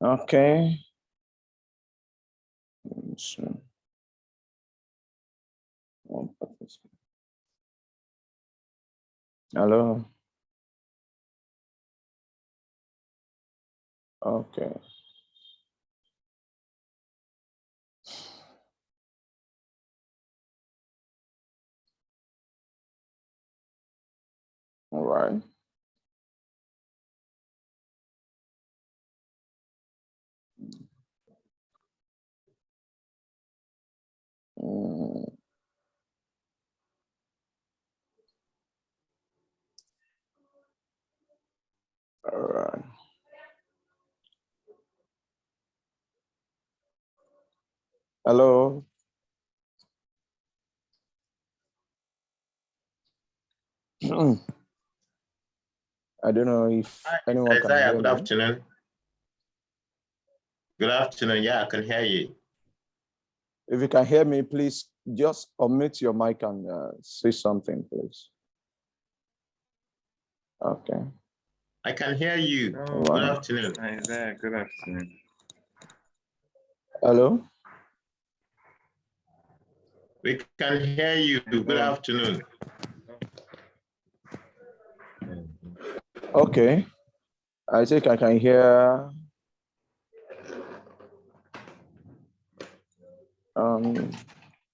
Okay. So, hello. Okay. All right. All right. Hello. I don't know if Hi, anyone can Isaiah, hear good me. afternoon. Good afternoon. Yeah, I can hear you. If you can hear me, please just unmute your mic and say something, please. Okay. I can hear you. Oh, Good Wow. afternoon. Isaiah, good afternoon. Hello. We can hear you. Good afternoon. Okay. I think I can hear.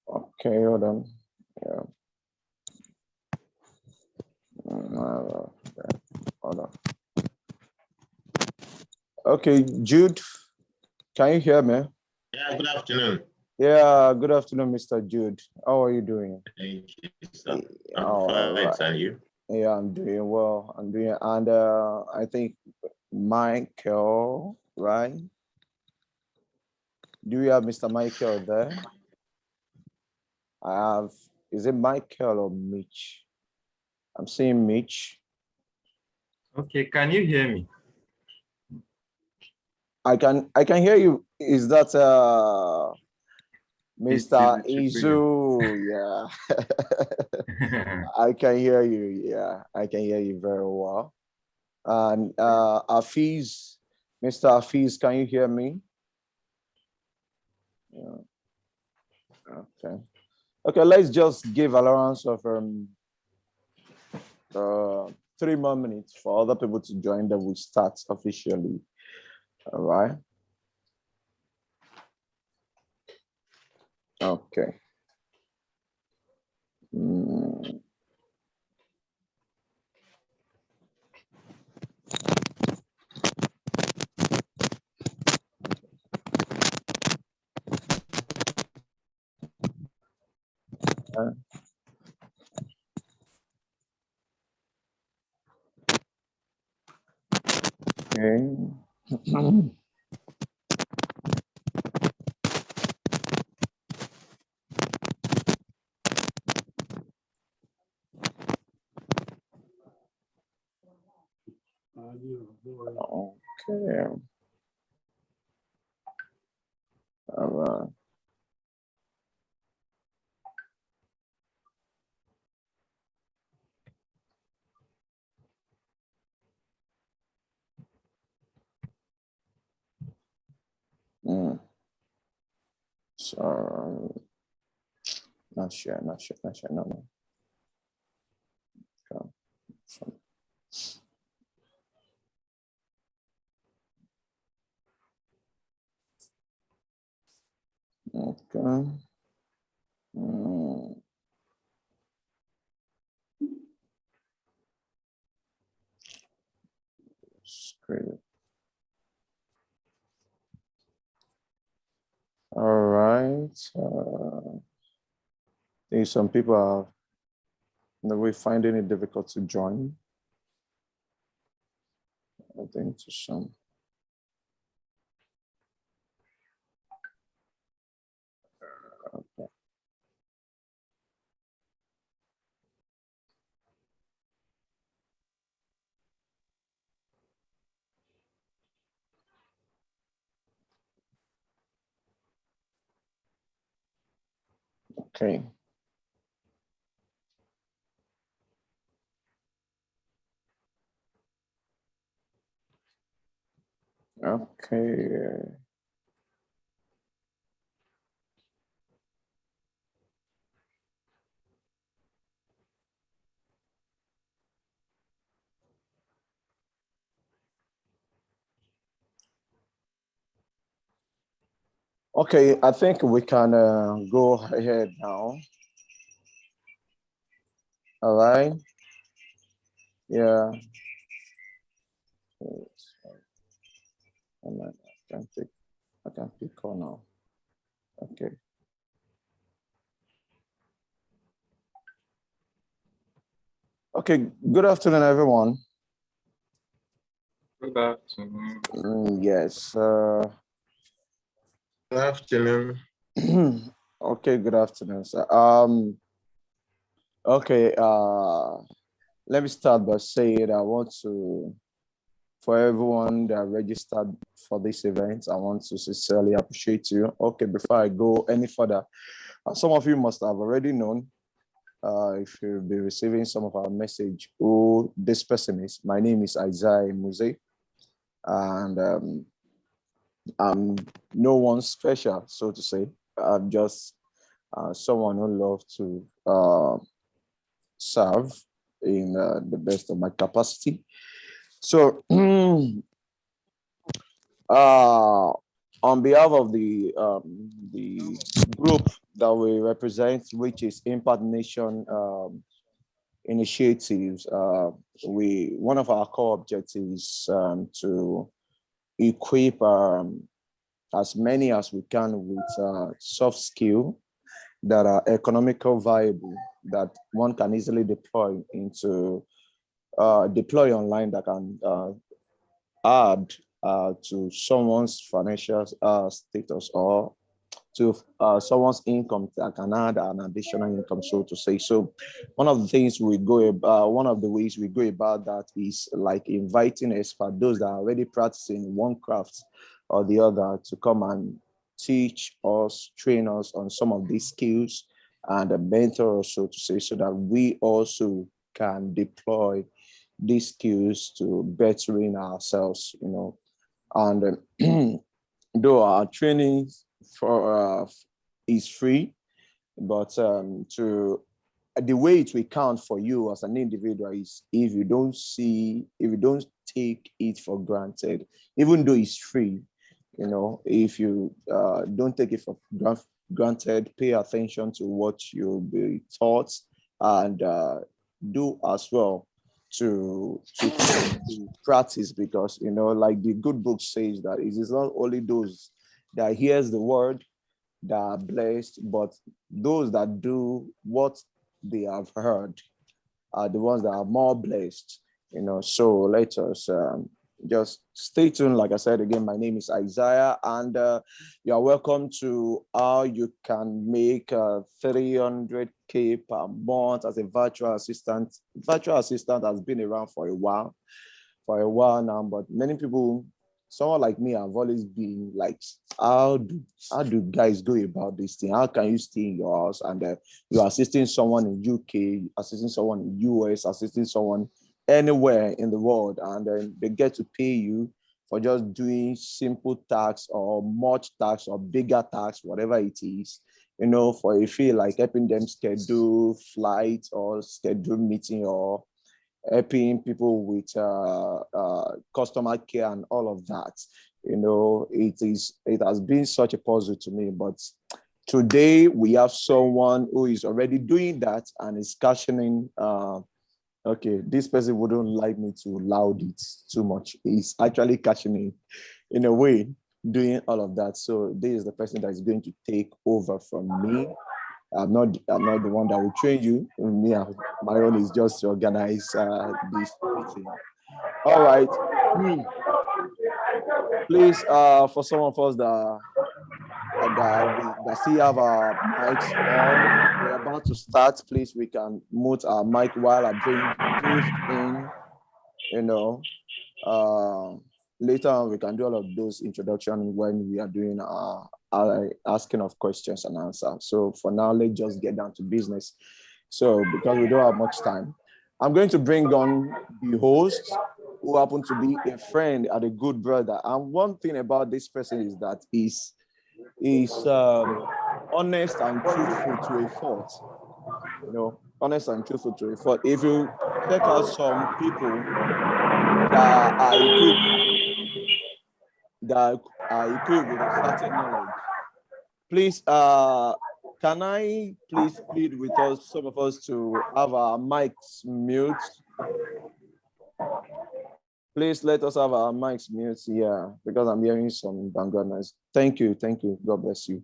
Okay, hold on. Yeah. Hold on. Okay, Jude, can you hear me? Yeah, good afternoon. Yeah, good afternoon, Mr. Jude. How are you doing? Thank you, sir. I'm All fine, right. and you? Yeah, I'm doing well. And I think Michael, right? Do you have Mr. Michael there? I have, is it Michael or Mitch? I'm seeing Mitch. Okay, can you hear me? I can hear you. Is that Mr. Izu Izu? Yeah. I can hear you. Yeah, I can hear you very well. And Afiz, Mr. Afiz, can you hear me? Yeah. Okay. Okay, let's just give allowance of 3 more minutes for other people to join, then we start officially. All right. Okay. Okay. Okay. All right. So, not sure, no. Okay. So, okay. Great. All right. I think some people are we're finding it difficult to join. I think to some. Okay. Okay. Okay. Okay, I think we can go ahead now. All right. Yeah. I can pick call now. Okay. Okay. Good afternoon, everyone. Good afternoon. Yes. Good afternoon. Okay. Good afternoon, sir. Okay. Let me start by saying I want to, for everyone that registered for this event, I want to sincerely appreciate you. Okay. Before I go any further, some of you must have already known. If you'll be receiving some of our message, who this person is. My name is Isaiah Muse, and I'm no one special, so to say. I'm just someone who loves to serve in the best of my capacity. So, on behalf of the group that we represent, which is Impact Nation initiatives, one of our core objectives to equip as many as we can with soft skill that are economical viable, that one can easily deploy into deploy online, that can add to someone's financial status, or to someone's income, that can add an additional income, so to say. So one of the things we go one of the ways we go about that is like inviting experts, those that are already practicing one craft or the other, to come and teach us, train us on some of these skills, and mentor us, so to say, so that we also can deploy these skills to bettering ourselves, and though our training for is free, but to the way it will count for you as an individual is if you don't take it for granted, even though it's free. If you don't take it for granted, pay attention to what you'll be taught, and do as well to practice, because like the good book says, that it is not only those that hears the word that are blessed, but those that do what they have heard are the ones that are more blessed. So let us just stay tuned. Like I said again, my name is Isaiah, and you are welcome to how you can make 300K per month as a virtual assistant. Virtual assistant has been around for a while now, but many people, someone like me, have always been like, how do guys go about this thing? How can you stay in your house and you're assisting someone in UK, assisting someone in US, assisting someone anywhere in the world, and then they get to pay you for just doing simple tasks or much tasks or bigger tasks, whatever it is, for a fee, like helping them schedule flights or schedule meeting, or helping people with customer care and all of that. It has been such a puzzle to me, but today we have someone who is already doing that and is cashing in. Okay, this person wouldn't like me to loud it too much. He's actually cashing in a way, doing all of that. So this is the person that is going to take over from me. I'm not the one that will train you. Me, my own is just to organize this meeting. All right. Please, for some of us that still have our mics on, we're about to start. Please, we can mute our mic while I bring those in. Later on, we can do all of those introduction when we are doing asking of questions and answers. So for now, let's just get down to business. So because we don't have much time, I'm going to bring on the host who happen to be a friend and a good brother. And one thing about this person is that he's honest and truthful to a fault. You know, honest and truthful to a fault. If you check out some people that are equipped with a certain knowledge, please, can I please plead with us, some of us, to have our mics mute? Please let us have our mics mute, yeah, because I'm hearing some background noise. Thank you, God bless you.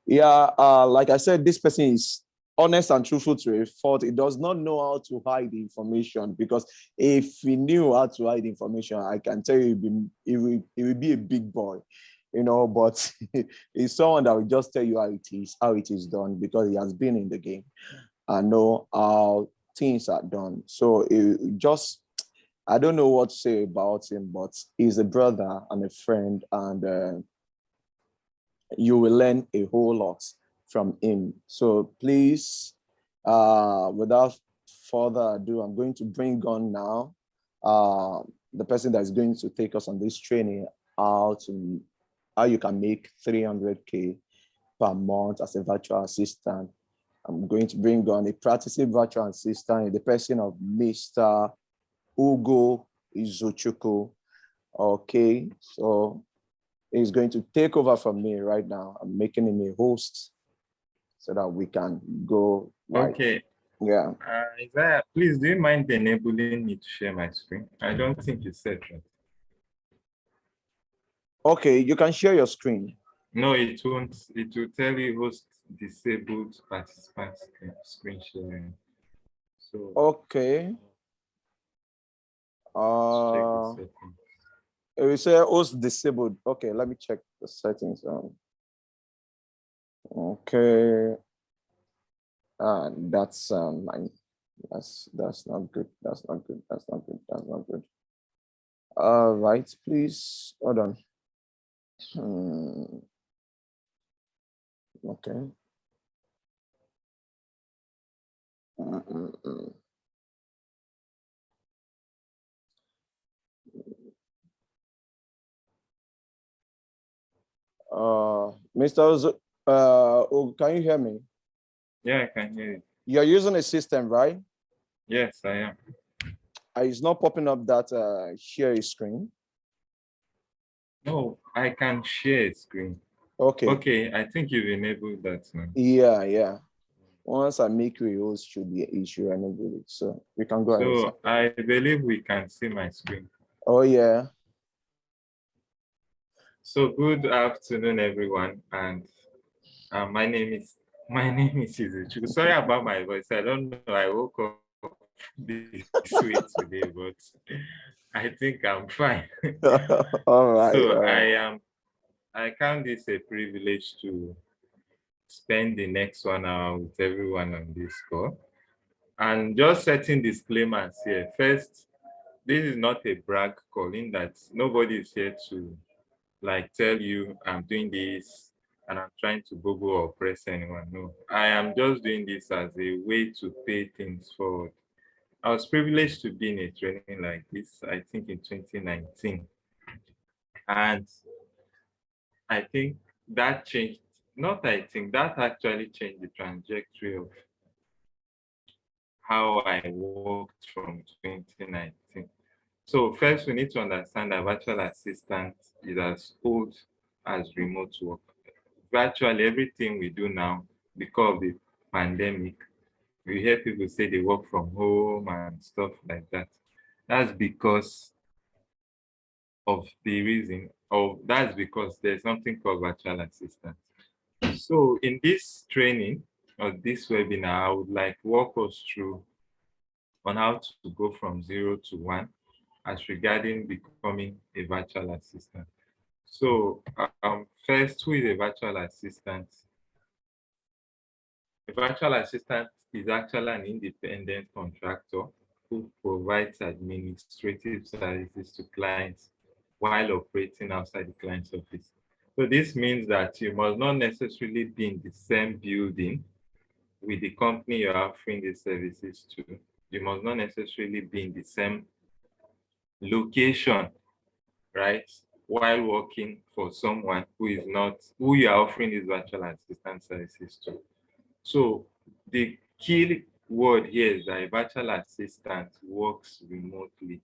Yeah, like I said, this person is honest and truthful to a fault. He does not know how to hide information, because if he knew how to hide information, I can tell you he will be a big boy, you know, but he's someone that will just tell you how it is done, because he has been in the game and know how things are done. So it just, I don't know what to say about him, but he's a brother and a friend, and you will learn a whole lot from him. So please, without further ado, I'm going to bring on now the person that is going to take us on this training, how you can make 300K per month as a virtual assistant. I'm going to bring on a practicing virtual assistant in the person of Mr. Ugo Izuchuku. Okay, so he's going to take over from me right now. I'm making him a host so that we can go. Okay. Yeah. Isaiah, please, do you mind enabling me to share my screen? I don't think you said that. Okay, you can share your screen. No, it won't. It will tell you host disabled participant screen sharing. So Okay. check the settings. We say host disabled. Okay, let me check the settings. Okay. That's mine. That's not good. That's not good. That's not good. That's not good. All right, please hold on. Okay. Mr. Oh, can you hear me? Yeah, I can hear you. You're using a system, right? Yes, I am. It's not popping up that share screen. No, I can share a screen. Okay. Okay, I think you've enabled that now. Yeah. Once I make you a host, should be an issue enable it. So we can go ahead. So I believe we can see my screen. Oh yeah. So good afternoon, everyone, and my name is Izuchu. Sorry about my voice. I don't know. I woke up this way today, but I think I'm fine. All right. So I count this a privilege to spend the next 1 hour with everyone on this call. And just setting disclaimers here. First, this is not a brag call, in that nobody is here to like tell you I'm doing this and I'm trying to Google or press anyone. No, I am just doing this as a way to pay things forward. I was privileged to be in a training like this, I think in 2019. And I think that changed, not I think, that actually changed the trajectory of how I worked from 2019. So first, we need to understand that virtual assistant is as old as remote work. Virtually everything we do now, because of the pandemic, we hear people say they work from home and stuff like that. That's because of the reason, or that's because there's something called virtual assistant. So in this training or this webinar, I would like walk us through on how to go from 0 to 1 as regarding becoming a virtual assistant. So first, who is a virtual assistant? A virtual assistant is actually an independent contractor who provides administrative services to clients while operating outside the client's office. So this means that you must not necessarily be in the same building with the company you're offering the services to. You must not necessarily be in the same location, right? While working for someone who you are offering these virtual assistant services to. So the key word here is that a virtual assistant works remotely.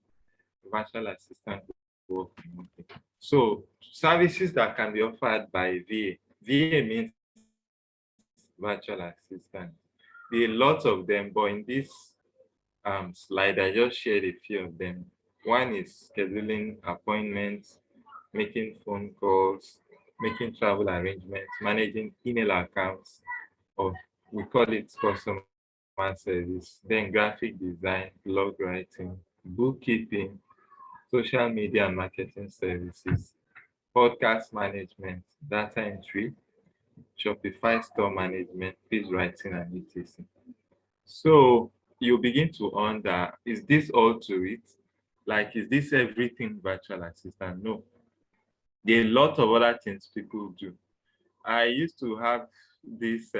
A virtual assistant works remotely. So services that can be offered by VA. VA means virtual assistant. There are lots of them, but in this slide, I just shared a few of them. One is scheduling appointments, making phone calls, making travel arrangements, managing email accounts, or we call it customer service, then graphic design, blog writing, bookkeeping, social media and marketing services, podcast management, data entry, Shopify store management, page writing, and etc. So you begin to wonder, is this all to it? Like, is this everything virtual assistant? No. There are a lot of other things people do. I used to have this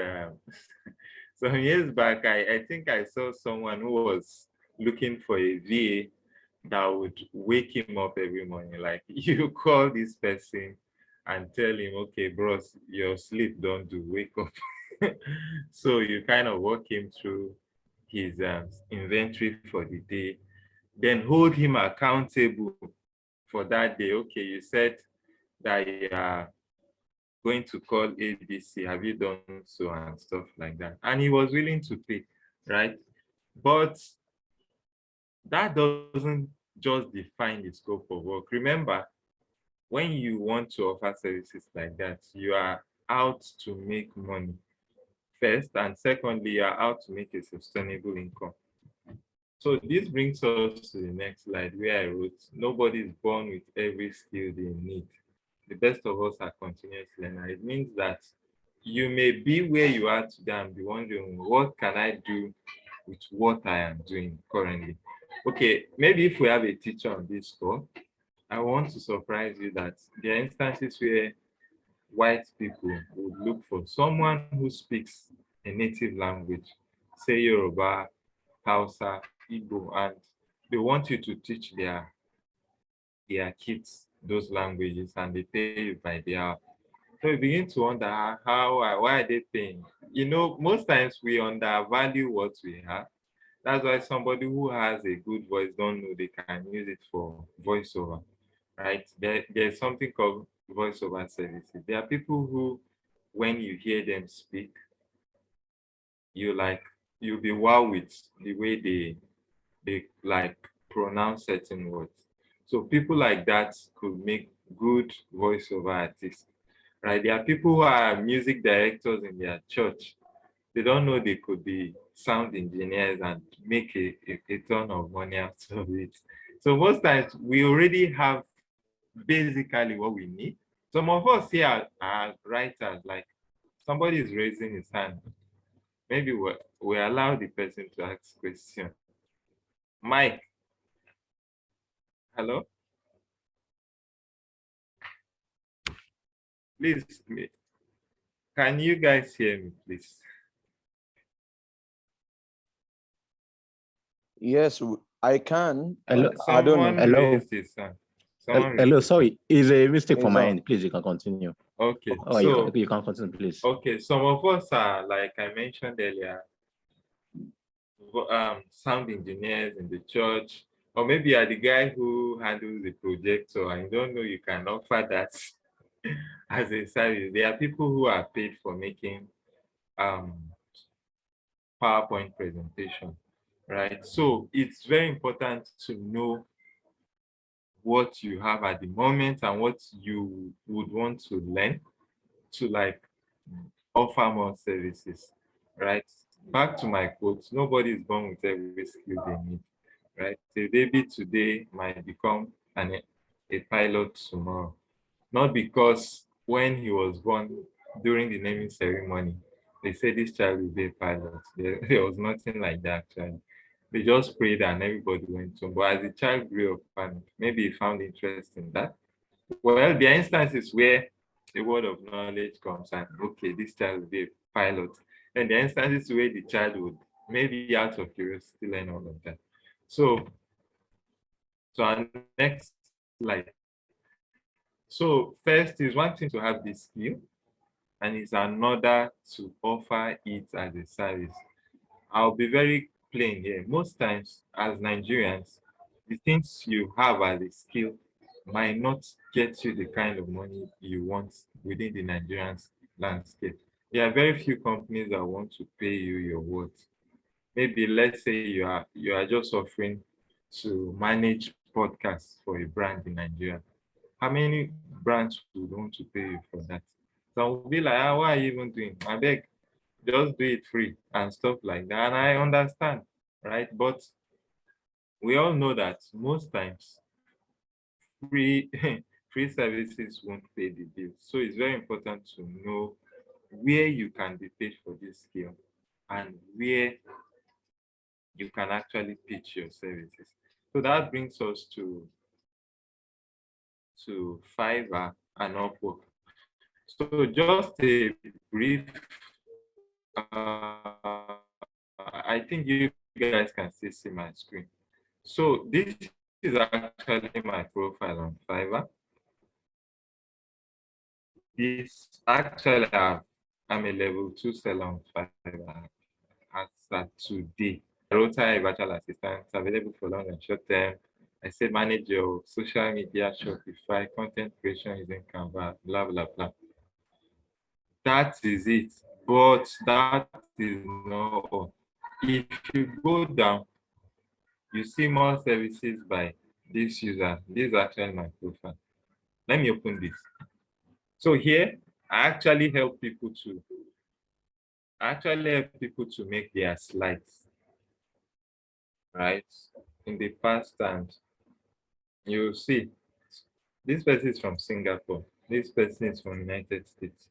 some years back. I think I saw someone who was looking for a VA that would wake him up every morning. Like, you call this person and tell him, okay, bros, your sleep don't do, wake up. So you kind of walk him through his inventory for the day, then hold him accountable for that day. Okay, you said that you are going to call ABC, have you done so, and stuff like that. And he was willing to pay, right? But that doesn't just define the scope of work. Remember, when you want to offer services like that, you are out to make money first, and secondly, you are out to make a sustainable income. So this brings us to the next slide where I wrote, nobody is born with every skill they need. The best of us are continuous learners. It means that you may be where you are today and be wondering, what can I do with what I am doing currently? Okay, maybe if we have a teacher on this call, I want to surprise you that there are instances where white people would look for someone who speaks a native language, say Yoruba, Hausa, Igbo, and they want you to teach their kids those languages, and they pay you by the hour. So you begin to wonder why are they paying? You know, most times we undervalue what we have. That's why somebody who has a good voice don't know they can use it for voiceover, right? There's something called voiceover services. There are people who, when you hear them speak, you'll be wow with the way they like pronounce certain words. So people like that could make good voiceover artists, right? There are people who are music directors in their church. They don't know they could be sound engineers and make a ton of money out of it. So most times we already have basically what we need. Some of us here are writers, like somebody is raising his hand. Maybe we allow the person to ask question. Mike, hello? Please, can you guys hear me, please? Yes, I can. Hello. I don't know. Someone Hello. raised his hand. Someone Hello, raised his hand. sorry, it's a mistake from It's my all. end. Please, you can continue. Okay, Oh, so you can continue, please. okay, some of us are, like I mentioned earlier, sound engineers in the church, or maybe you're the guy who handles the projector and you don't know you can offer that as a service. There are people who are paid for making um, PowerPoint presentation, right? So it's very important to know what you have at the moment and what you would want to learn to like offer more services, right? Back to my quote, nobody is born with every skill they need, right? A baby today might become a pilot tomorrow. Not because when he was born during the naming ceremony, they said this child will be a pilot. There was nothing like that, actually. They just prayed and everybody went to. But as the child grew up and maybe he found interest in that, well, there are instances where a word of knowledge comes and okay, this child will be a pilot. And there are instances where the child would maybe out of curiosity learn all of that. So So our next slide. So first is one thing to have this skill, and it's another to offer it as a service. I'll be very plain here. Most times, as Nigerians, the things you have as a skill might not get you the kind of money you want within the Nigerian landscape. There are very few companies that want to pay you your worth. Maybe let's say you are just offering to manage podcasts for a brand in Nigeria. How many brands would want to pay you for that? Some will be like, why are you even doing? I beg, just do it free and stuff like that. And I understand, right? But we all know that most times free free services won't pay the bill. So it's very important to know where you can be paid for this skill and where you can actually pitch your services. So that brings us to Fiverr and Upwork. So just a brief, I think you guys can still see my screen. So this is actually my profile on Fiverr. This actually, I'm a level 2 seller on Fiverr as at today. Rota virtual assistant available for long and short term. I say manage your social media, Shopify, content creation using Canva, blah, blah, blah. That is it. But that is not all. If you go down, you see more services by this user. This is actually my profile. Let me open this. So here, I actually help people to make their slides, right? In the past, and you see, this person is from Singapore. This person is from United States.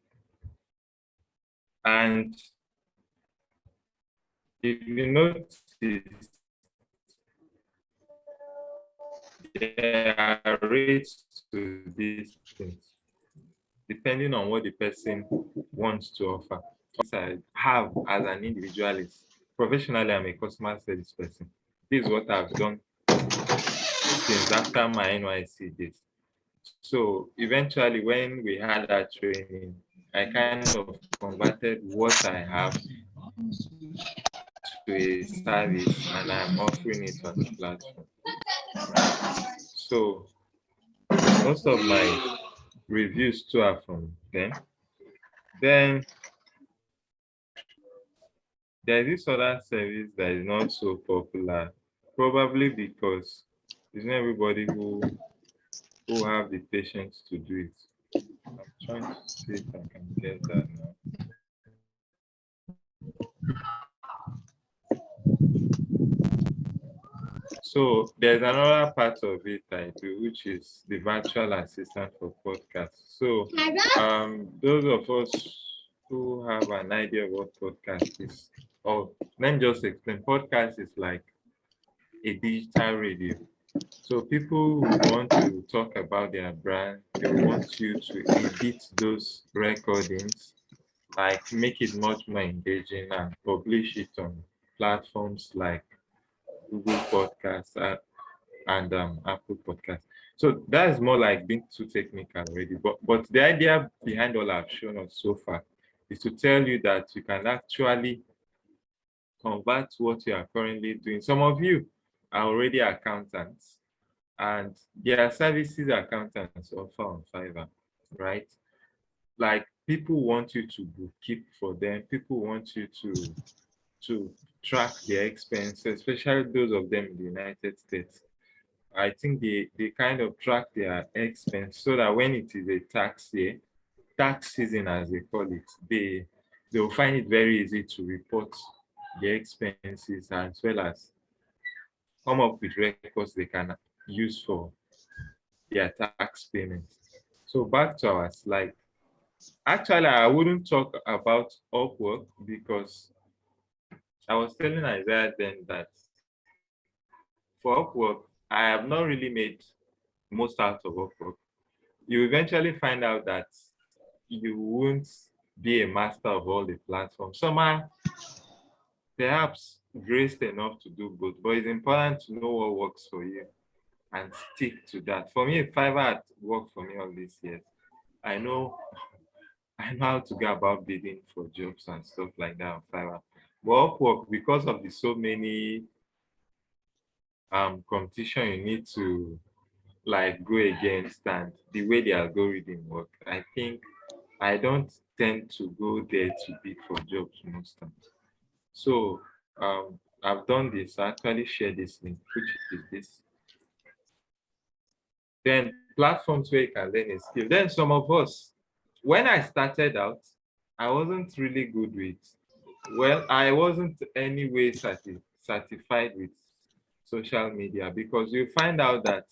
And if you notice, there are rates to these things, depending on what the person wants to offer. I have as an individualist, professionally, I'm a customer service person. This is what I've done since after my NYC days. So eventually, when we had that training, I kind of converted what I have to a service, and I'm offering it on the platform. So most of my reviews too are from them. Then there's this other service that is not so popular, probably because it's not everybody who have the patience to do it. I'm trying to see if I can get that now. So there's another part of it I do, which is the virtual assistant for podcasts. So those of us who have an idea of what podcast is, or let me just explain. Podcast is like a digital radio. So people who want to talk about their brand, they want you to edit those recordings, like make it much more engaging and publish it on platforms like Google Podcasts and Apple Podcasts. So that's more like being too technical already. But the idea behind all I've shown us so far is to tell you that you can actually convert what you are currently doing. Some of you are already accountants, and there are services accountants offer on Fiverr, right? Like people want you to bookkeep for them. People want you to track their expenses, especially those of them in the United States. I think they kind of track their expense so that when it is a tax year, tax season as they call it, they'll find it very easy to report their expenses as well as come up with records they can use for their tax payments. So back to our slide. Actually, I wouldn't talk about Upwork because I was telling Isaiah then that for Upwork, I have not really made most out of Upwork. You eventually find out that you won't be a master of all the platforms. Some are perhaps graced enough to do both, but it's important to know what works for you. and stick to that. For me, Fiverr had worked for me all these years. I know I know how to go about bidding for jobs and stuff like that on Fiverr. But Upwork, because of the so many competition you need to like go against and the way the algorithm work, I think I don't tend to go there to bid for jobs most times. So I've done this. I actually share this link, which is this. Then platforms where you can learn a skill. Then some of us, when I started out, I wasn't really good with, well, I wasn't anyway certified with social media, because you find out that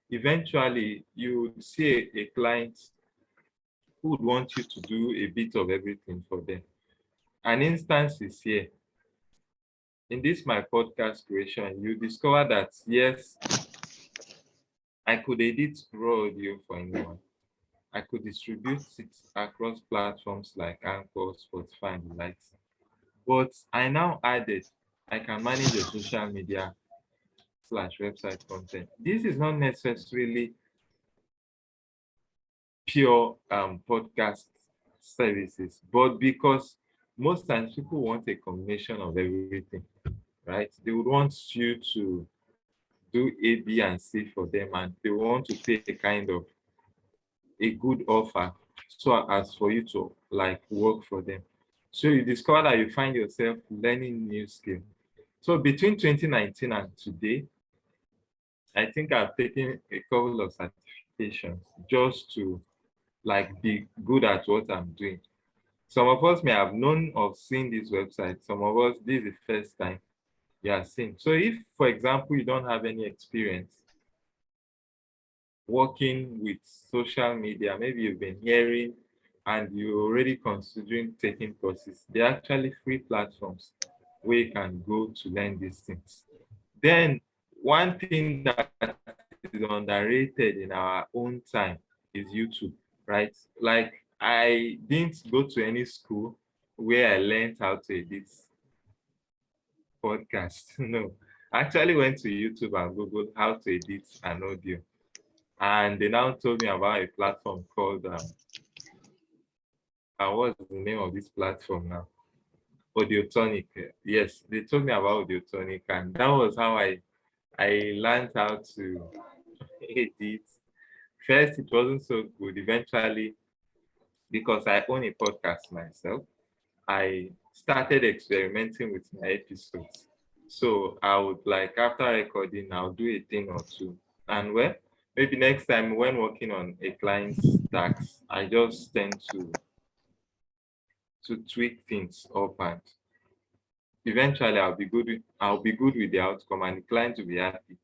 eventually you would see a client who would want you to do a bit of everything for them. An instance is here. In this my podcast creation, you discover that yes, I could edit raw audio for anyone. I could distribute it across platforms like Anchor, Spotify, and the likes. But I now added, I can manage your social media / website content. This is not necessarily pure podcast services, but because most times people want a combination of everything, right? They would want you to do A, B, and C for them, and they want to pay a kind of a good offer so as for you to like work for them. So you discover that you find yourself learning new skill. So between 2019 and today, I think I've taken a couple of certifications just to like be good at what I'm doing. Some of us may have known of seeing this website. Some of us, this is the first time you are seeing. So if, for example, you don't have any experience working with social media, maybe you've been hearing and you're already considering taking courses, they're actually free platforms where you can go to learn these things. Then one thing that is underrated in our own time is YouTube, right? Like I didn't go to any school where I learned how to edit podcast. No, I actually went to YouTube and Googled how to edit an audio. And they now told me about a platform called what's the name of this platform now? Audiotonic. Yes, they told me about Audiotonic, and that was how I learned how to edit. First, it wasn't so good. Eventually, because I own a podcast myself, I started experimenting with my episodes. So I would like after recording, I'll do a thing or two. And well, maybe next time when working on a client's tax, I just tend to tweak things up, and eventually I'll be good with the outcome and the client will be happy.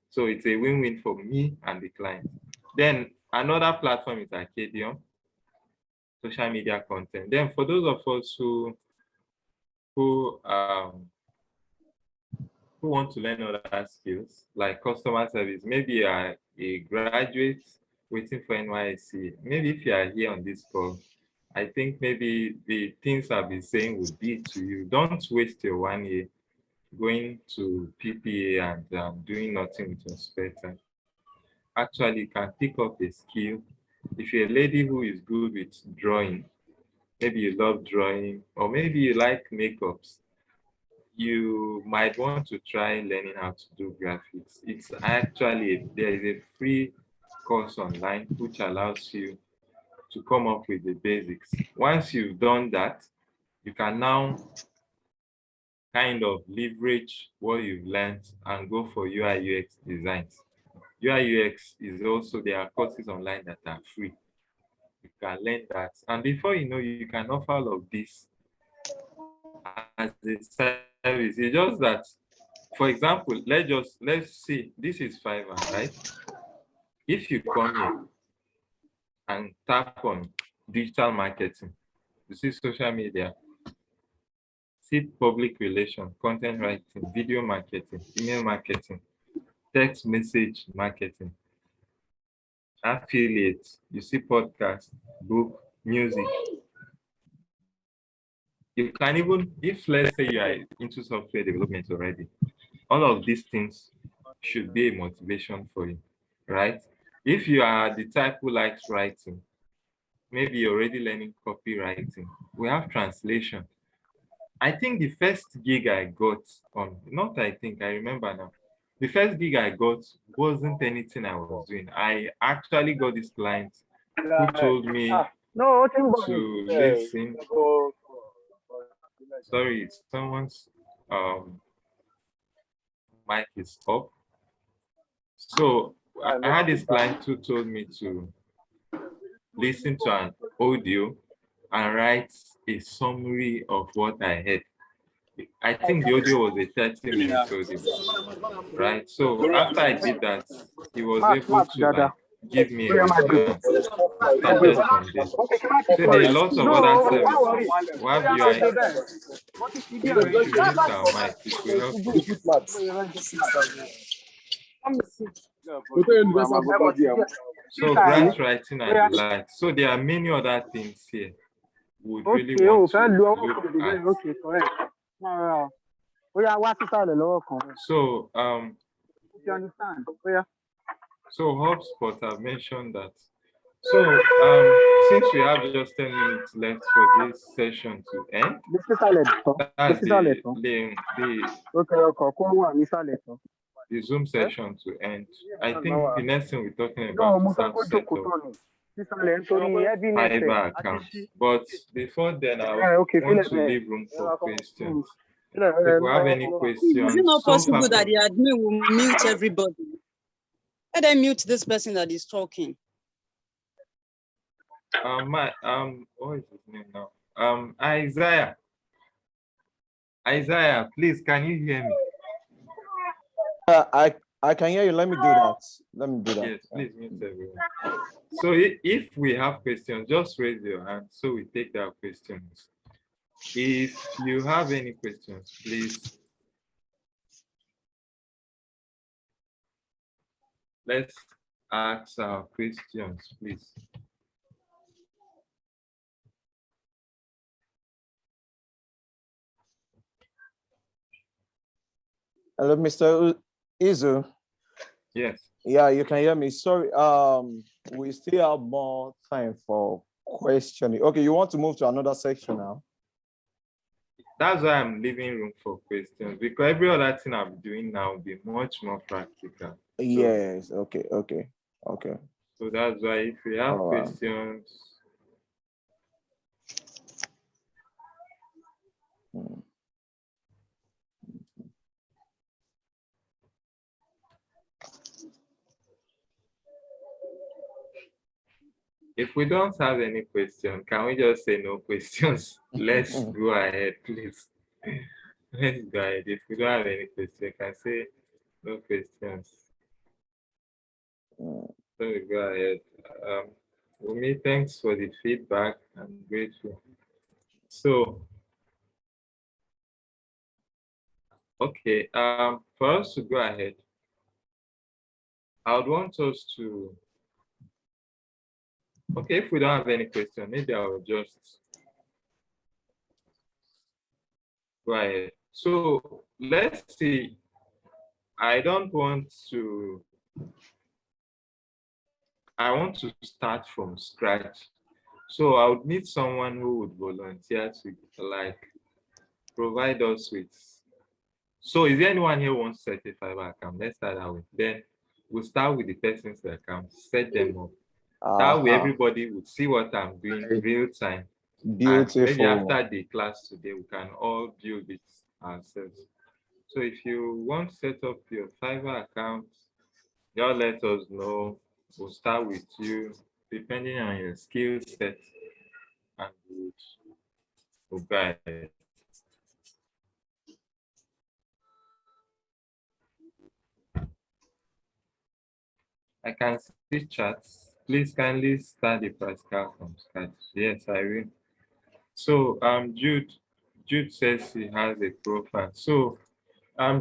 So it's a win-win for me and the client. Then another platform is Arcadium, social media content. Then for those of us who um who want to learn other skills like customer service, maybe you are a graduate waiting for NYSC, maybe if you are here on this call, I think maybe the things I've been saying would be to you. Don't waste your 1 year going to PPA and doing nothing with your spare time. Actually, you can pick up a skill. If you're a lady who is good with drawing, maybe you love drawing, or maybe you like makeups, you might want to try learning how to do graphics. It's actually, there is a free course online which allows you to come up with the basics. Once you've done that, you can now kind of leverage what you've learned and go for UI UX designs. UI UX is also, there are courses online that are free. You can learn that. And before you know, you can offer all of this as a service. It's just that, for example, let's see, this is Fiverr, right? If you come here and tap on digital marketing, you see social media, see public relation, content writing, video marketing, email marketing, text message marketing, affiliate, you see podcast, book, music. You can even, if let's say you are into software development already, all of these things should be a motivation for you, right? If you are the type who likes writing, maybe you're already learning copywriting, we have translation. I think the first gig I got on, not I think, I remember now. The first gig I got wasn't anything I was doing. I actually got this client who told me to listen. Sorry, someone's mic is up. So I had this client who told me to listen to an audio and write a summary of what I heard. I think the audio was a 30-minute audio, right? So after I did that, he was able to like give me a review and started from there. So there are lots of other services. We have UI. Maybe we should mute our mic. It will help us. So grant writing and the like. So there are many other things here we would really want to look at. So so HubSpot have mentioned that. So since we have just 10 minutes left for this session to end, that's the Zoom session to end. I think the next thing we're talking about is how to set up Fiverr accounts. But before then, I want to leave room for questions. If we have any questions, is it not possible that the admin will mute everybody? Let them mute this person that is talking. what is his name now? Isaiah. Isaiah, please, can you hear me? I can hear you. Let me do that. Let me do that. Yes, please mute everyone. So if we have questions, just raise your hand so we take their questions. If you have any questions, please. Let's ask our questions, please. Hello, Mr. Izu. Yes. Yeah, you can hear me. Sorry. We still have more time for questioning. Okay, you want to move to another section now? That's why I'm leaving room for questions, because every other thing I'm doing now will be much more practical. Yes. Okay. So that's why if you have questions. If we don't have any question, can we just say no questions? Let's go ahead, please. Let's go ahead. If we don't have any question, can say no questions. So we go ahead. Umi, thanks for the feedback. I'm grateful. So, okay, for us to go ahead, I would want us to, okay, if we don't have any question, maybe I will just go ahead. So let's see. I want to start from scratch. So I would need someone who would volunteer to like provide us with. So is there anyone here who wants to set a Fiverr account? Let's start that way. Then we'll start with the person's account, set them up. That way everybody would see what I'm doing in real time. Beautiful. And maybe after the class today, we can all build it ourselves. So if you want to set up your Fiverr account, just let us know. We'll start with you, depending on your skill set, and we'll guide. I can see chats. Please kindly start the Pascal from scratch. Yes, I will. So Jude says he has a profile. So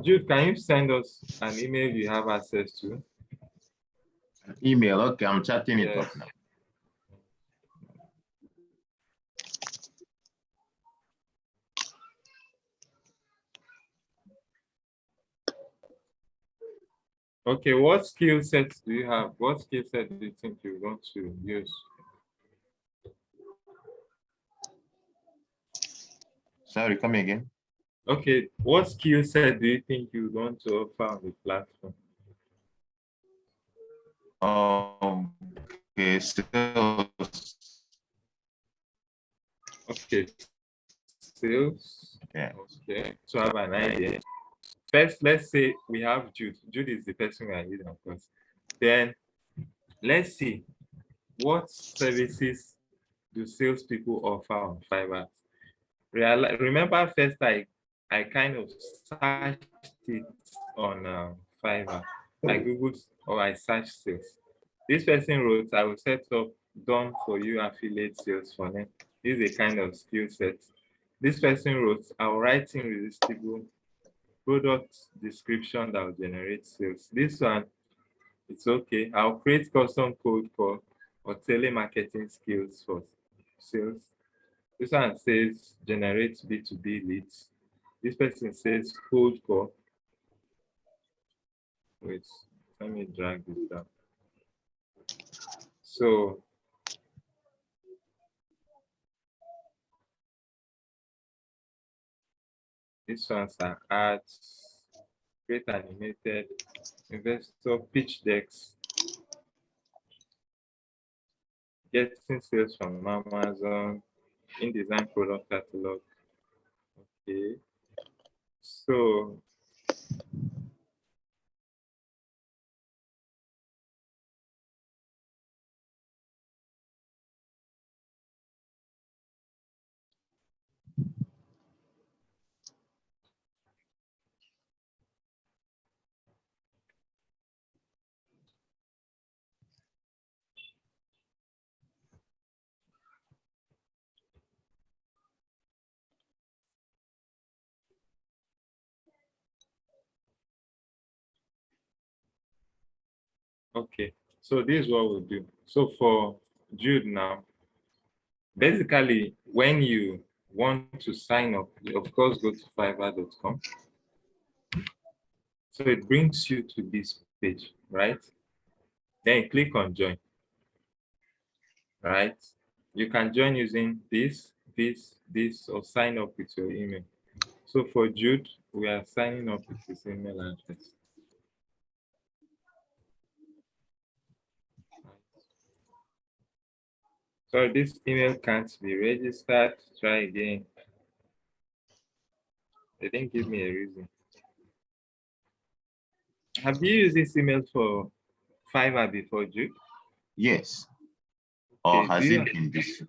Jude, can you send us an email you have access to? Email, okay, I'm chatting it up now. Okay, what skill sets do you have? What skill set do you think you want to use? Sorry, come again. Okay, what skill set do you think you want to offer on the platform? Okay, so Okay, sales. yeah. Okay, so I have an idea. First, let's say we have Jude. Jude is the person we are using, of course. Then let's see what services do salespeople offer on Fiverr. Remember, first I kind of searched it on Fiverr. I googled or I searched sales. This person wrote, "I will set up done for you affiliate sales funnel." This is a kind of skill set. This person wrote, "I'll write irresistible product description that will generate sales." This one, it's okay. I'll create custom code for or telemarketing skills for sales. This one says generate B2B leads. This person says cold call. Wait, let me drag this down. So these ones are ads, create animated, investor pitch decks, getting sales from Amazon, InDesign product catalog. Okay. So okay, so this is what we'll do. So for Jude now, basically when you want to sign up, you of course go to fiverr.com. So it brings you to this page, right? Then you click on join, right? You can join using this, or sign up with your email. So for Jude, we are signing up with his email address. So this email can't be registered. Try again. They didn't give me a reason. Have you used this email for Fiverr before, Jude? Yes. Or Okay, has it been this?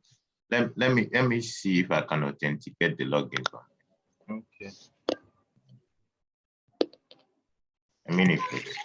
Let me see if I can authenticate the login. Okay. A minute, please.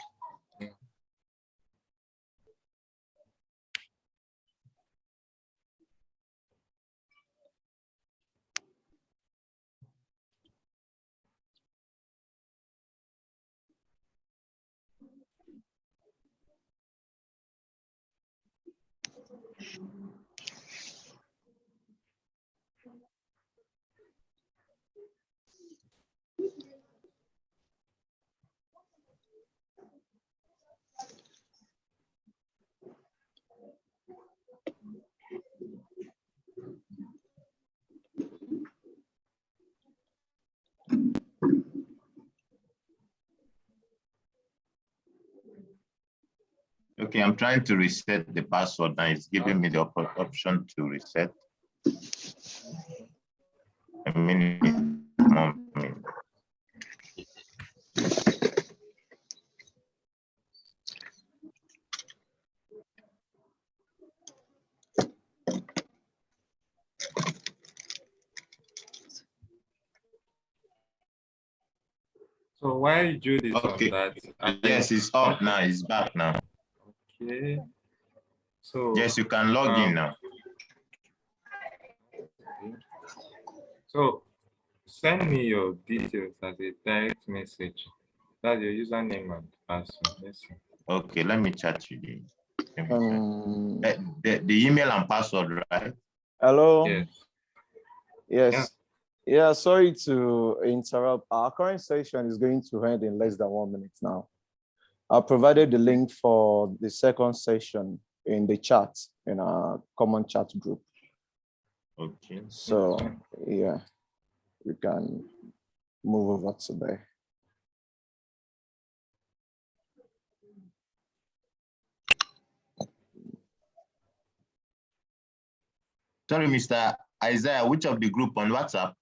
Okay, I'm trying to reset the password now. It's giving me the option to reset. A minute, more minute. So while Jude is Okay. on that, Yes, it's up now. It's back now. Okay. So Yes, you can log in now. So send me your details as a direct message. That's your username and password. Yes, sir. Okay, let me chat you. The The email and password, right? hello. Yes. Yes. Yeah, sorry to interrupt. Our current session is going to end in less than 1 minute now. I provided the link for the second session in the chat, in our common chat group. Okay. So yeah, we can move over to there. Sorry, Mr. Isaiah, which of the group on WhatsApp?